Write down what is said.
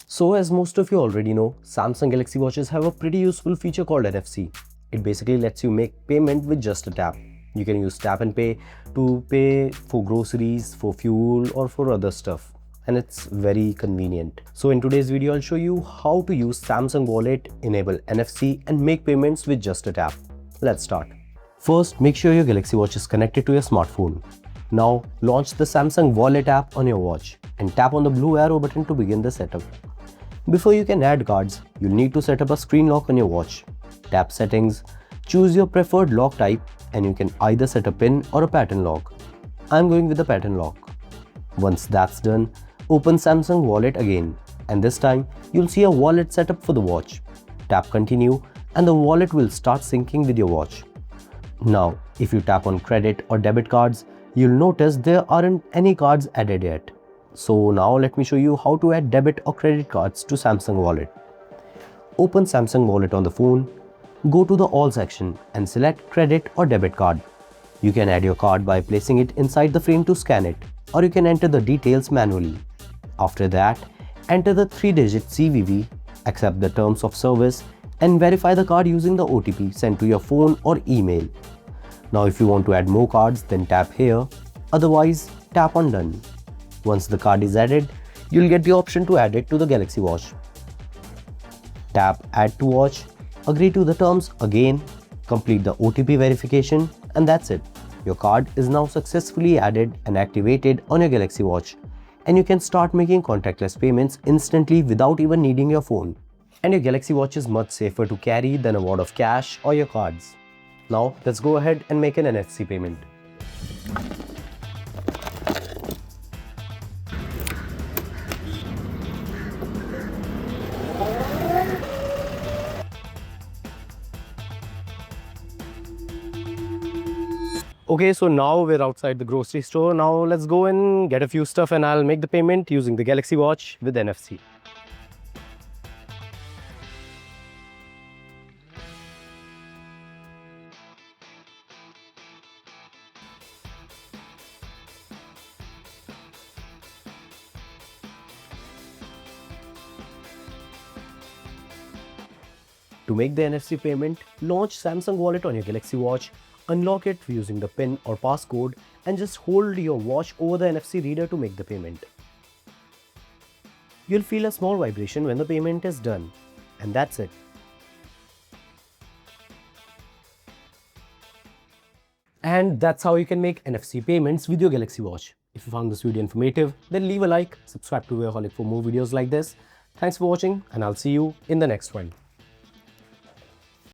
So as most of you already know, Samsung Galaxy Watches have a pretty useful feature called NFC. It basically lets you make payment with just a tap. You can use tap and pay to pay for groceries, for fuel or for other stuff. And it's very convenient. So in today's video, I'll show you how to use Samsung Wallet, enable NFC and make payments with just a tap. Let's start. First, make sure your Galaxy Watch is connected to your smartphone. Now, launch the Samsung Wallet app on your watch and tap on the blue arrow button to begin the setup. Before you can add cards, you'll need to set up a screen lock on your watch. Tap Settings, choose your preferred lock type and you can either set a pin or a pattern lock. I'm going with the pattern lock. Once that's done, open Samsung Wallet again and this time you'll see a wallet setup for the watch. Tap Continue and the wallet will start syncing with your watch. Now, if you tap on credit or debit cards, you'll notice there aren't any cards added yet. So now let me show you how to add debit or credit cards to Samsung Wallet. Open Samsung Wallet on the phone, go to the All section and select credit or debit card. You can add your card by placing it inside the frame to scan it, or you can enter the details manually. After that, enter the 3-digit CVV, accept the terms of service and verify the card using the OTP sent to your phone or email. Now if you want to add more cards, then tap here, otherwise tap on Done. Once the card is added, you'll get the option to add it to the Galaxy Watch. Tap Add to Watch, agree to the terms again, complete the OTP verification and that's it. Your card is now successfully added and activated on your Galaxy Watch and you can start making contactless payments instantly without even needing your phone. And your Galaxy Watch is much safer to carry than a wad of cash or your cards. Now let's go ahead and make an NFC payment. Okay, so now we're outside the grocery store. Now let's go and get a few stuff and I'll make the payment using the Galaxy Watch with NFC. To make the NFC payment, launch Samsung Wallet on your Galaxy Watch, unlock it using the PIN or passcode and just hold your watch over the NFC reader to make the payment. You'll feel a small vibration when the payment is done. And that's it. And that's how you can make NFC payments with your Galaxy Watch. If you found this video informative, then leave a like, subscribe to Wearholic for more videos like this. Thanks for watching and I'll see you in the next one.